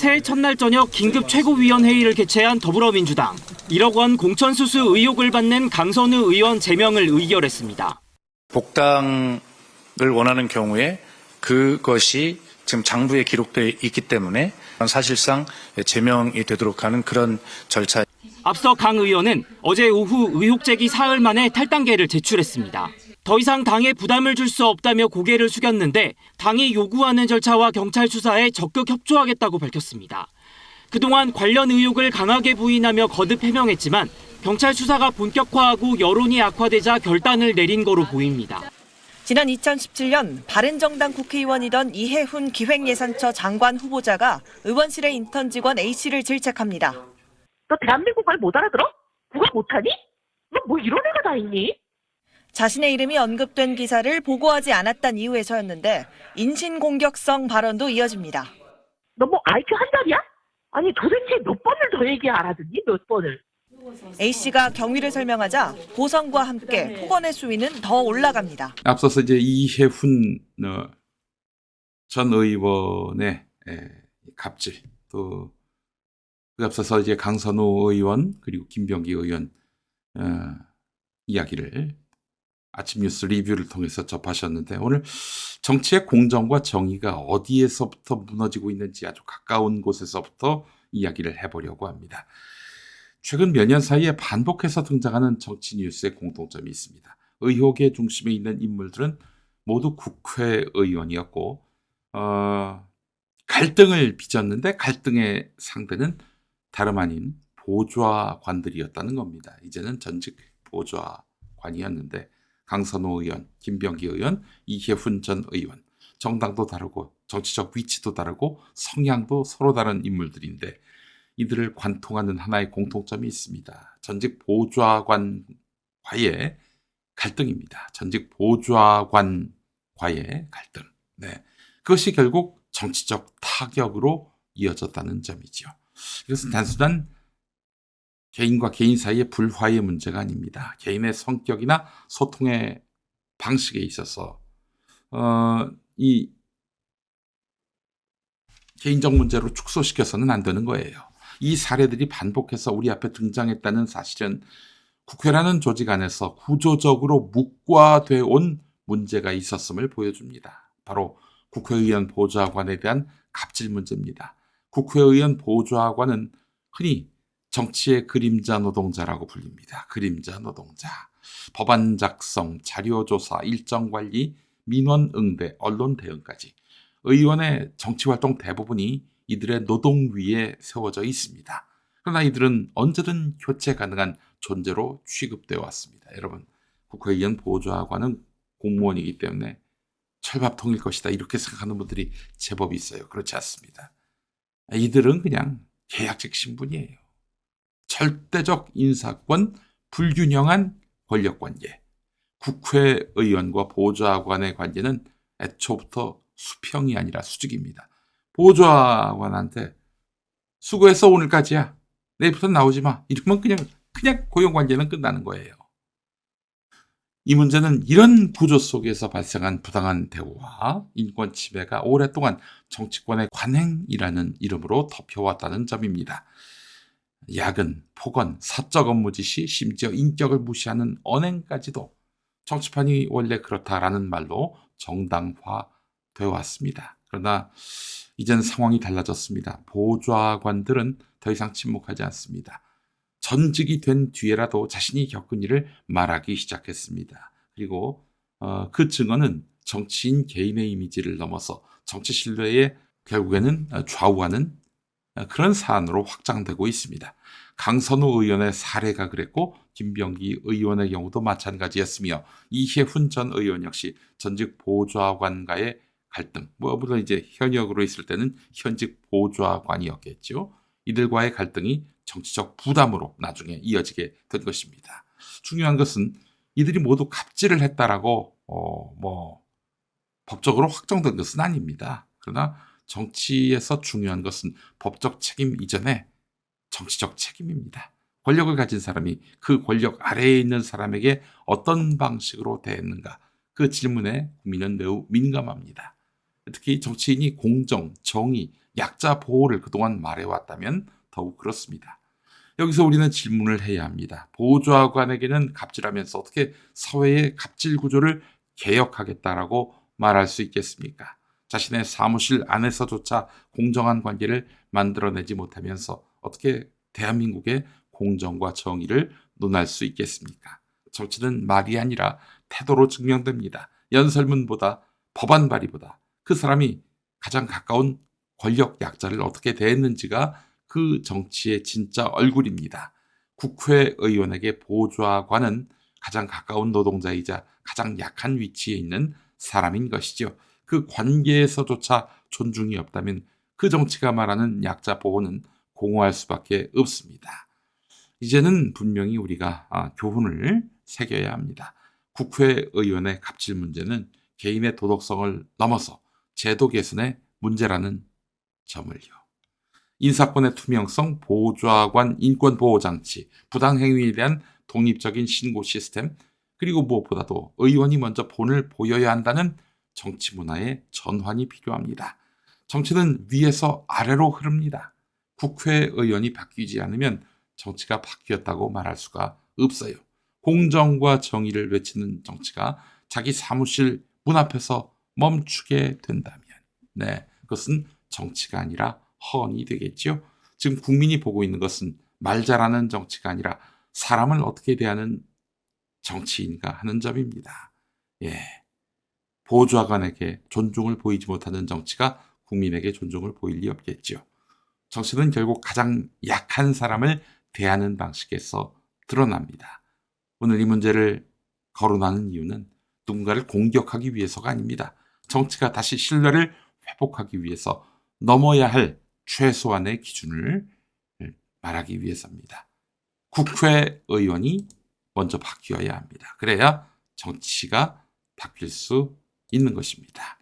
새해 첫날 저녁 긴급 최고위원회의를 개최한 더불어민주당. 1억 원 공천수수 의혹을 받는 강선우 의원 제명을 의결했습니다. 복당을 원하는 경우에 그것이 지금 장부에 기록되어 있기 때문에 사실상 제명이 되도록 하는 그런 절차. 앞서 강 의원은 어제 오후 의혹 제기 사흘 만에 탈당계를 제출했습니다. 더 이상 당에 부담을 줄 수 없다며 고개를 숙였는데 당이 요구하는 절차와 경찰 수사에 적극 협조하겠다고 밝혔습니다. 그동안 관련 의혹을 강하게 부인하며 거듭 해명했지만 경찰 수사가 본격화하고 여론이 악화되자 결단을 내린 거로 보입니다. 지난 2017년 바른정당 국회의원이던 이해훈 기획예산처 장관 후보자가 의원실의 인턴 직원 A씨를 질책합니다. 너 대한민국 말 못 알아들어? 국어 못하니? 너 뭐 이런 애가 다 있니? 자신의 이름이 언급된 기사를 보고하지 않았단 이유에서였는데 인신공격성 발언도 이어집니다. 너 뭐 IQ 한 달이야? 아니 도대체 몇 번을 더 얘기 알아듣니? 몇 번을? A씨가 경위를 설명하자 보선과 함께 폭언의 수위는 더 올라갑니다. 앞서서 이제 이해훈 전 의원의 갑질, 또 그 앞서서 이제 강선우 의원 그리고 김병기 의원 이야기를 아침 뉴스 리뷰를 통해서 접하셨는데, 오늘 정치의 공정과 정의가 어디에서부터 무너지고 있는지 아주 가까운 곳에서부터 이야기를 해보려고 합니다. 최근 몇 년 사이에 반복해서 등장하는 정치 뉴스의 공통점이 있습니다. 의혹의 중심에 있는 인물들은 모두 국회의원이었고 갈등을 빚었는데 갈등의 상대는 다름 아닌 보좌관들이었다는 겁니다. 이제는 전직 보좌관이었는데 강선호 의원, 김병기 의원, 이해훈 전 의원, 정당도 다르고 정치적 위치도 다르고 성향도 서로 다른 인물들인데 이들을 관통하는 하나의 공통점이 있습니다. 전직 보좌관과의 갈등입니다. 전직 보좌관과의 갈등. 네. 그것이 결국 정치적 타격으로 이어졌다는 점이죠. 이것은 단순한 개인과 개인 사이의 불화의 문제가 아닙니다. 개인의 성격이나 소통의 방식에 있어서 이 개인적 문제로 축소시켜서는 안 되는 거예요. 이 사례들이 반복해서 우리 앞에 등장했다는 사실은 국회라는 조직 안에서 구조적으로 묵과돼 온 문제가 있었음을 보여줍니다. 바로 국회의원 보좌관에 대한 갑질 문제입니다. 국회의원 보좌관은 흔히 정치의 그림자 노동자라고 불립니다. 그림자 노동자. 법안 작성, 자료조사, 일정관리, 민원 응대, 언론 대응까지 의원의 정치활동 대부분이 이들의 노동 위에 세워져 있습니다. 그러나 이들은 언제든 교체 가능한 존재로 취급되어 왔습니다. 여러분, 국회의원 보좌관은 공무원이기 때문에 철밥통일 것이다 이렇게 생각하는 분들이 제법 있어요. 그렇지 않습니다. 이들은 그냥 계약직 신분이에요. 절대적 인사권, 불균형한 권력관계. 국회의원과 보좌관의 관계는 애초부터 수평이 아니라 수직입니다. 보좌관한테 수고해서 오늘까지야. 내일부터 나오지 마. 이러면 그냥 고용관계는 끝나는 거예요. 이 문제는 이런 구조 속에서 발생한 부당한 대우와 인권 침해가 오랫동안 정치권의 관행이라는 이름으로 덮여왔다는 점입니다. 야근, 폭언, 사적 업무 지시, 심지어 인격을 무시하는 언행까지도 정치판이 원래 그렇다라는 말로 정당화되어 왔습니다. 그러나 이젠 상황이 달라졌습니다. 보좌관들은 더 이상 침묵하지 않습니다. 전직이 된 뒤에라도 자신이 겪은 일을 말하기 시작했습니다. 그리고 그 증언은 정치인 개인의 이미지를 넘어서 정치 신뢰에 결국에는 좌우하는 그런 사안으로 확장되고 있습니다. 강선우 의원의 사례가 그랬고 김병기 의원의 경우도 마찬가지였으며 이해훈 전 의원 역시 전직 보좌관과의 갈등, 물론 이제 현역으로 있을 때는 현직 보좌관이었겠죠. 이들과의 갈등이 정치적 부담으로 나중에 이어지게 된 것입니다. 중요한 것은 이들이 모두 갑질을 했다라고 법적으로 확정된 것은 아닙니다. 그러나 정치에서 중요한 것은 법적 책임 이전에 정치적 책임입니다. 권력을 가진 사람이 그 권력 아래에 있는 사람에게 어떤 방식으로 대했는가, 그 질문에 국민은 매우 민감합니다. 특히 정치인이 공정, 정의, 약자 보호를 그동안 말해왔다면 더욱 그렇습니다. 여기서 우리는 질문을 해야 합니다. 보좌관에게는 갑질하면서 어떻게 사회의 갑질 구조를 개혁하겠다라고 말할 수 있겠습니까? 자신의 사무실 안에서조차 공정한 관계를 만들어내지 못하면서 어떻게 대한민국의 공정과 정의를 논할 수 있겠습니까? 정치는 말이 아니라 태도로 증명됩니다. 연설문보다 법안 발의보다 그 사람이 가장 가까운 권력 약자를 어떻게 대했는지가 그 정치의 진짜 얼굴입니다. 국회의원에게 보좌관은 가장 가까운 노동자이자 가장 약한 위치에 있는 사람인 것이죠. 그 관계에서조차 존중이 없다면 그 정치가 말하는 약자 보호는 공허할 수밖에 없습니다. 이제는 분명히 우리가 교훈을 새겨야 합니다. 국회의원의 갑질 문제는 개인의 도덕성을 넘어서 제도 개선의 문제라는 점을요. 인사권의 투명성, 보좌관 인권보호장치, 부당행위에 대한 독립적인 신고 시스템, 그리고 무엇보다도 의원이 먼저 본을 보여야 한다는 정치 문화의 전환이 필요합니다. 정치는 위에서 아래로 흐릅니다. 국회의원이 바뀌지 않으면 정치가 바뀌었다고 말할 수가 없어요. 공정과 정의를 외치는 정치가 자기 사무실 문 앞에서 멈추게 된다면, 그것은 정치가 아니라 헌이 되겠죠. 지금 국민이 보고 있는 것은 말 잘하는 정치가 아니라 사람을 어떻게 대하는 정치인가 하는 점입니다. 보좌관에게 존중을 보이지 못하는 정치가 국민에게 존중을 보일 리 없겠죠. 정치는 결국 가장 약한 사람을 대하는 방식에서 드러납니다. 오늘 이 문제를 거론하는 이유는 누군가를 공격하기 위해서가 아닙니다. 정치가 다시 신뢰를 회복하기 위해서 넘어야 할 최소한의 기준을 말하기 위해서입니다. 국회의원이 먼저 바뀌어야 합니다. 그래야 정치가 바뀔 수 있는 것입니다.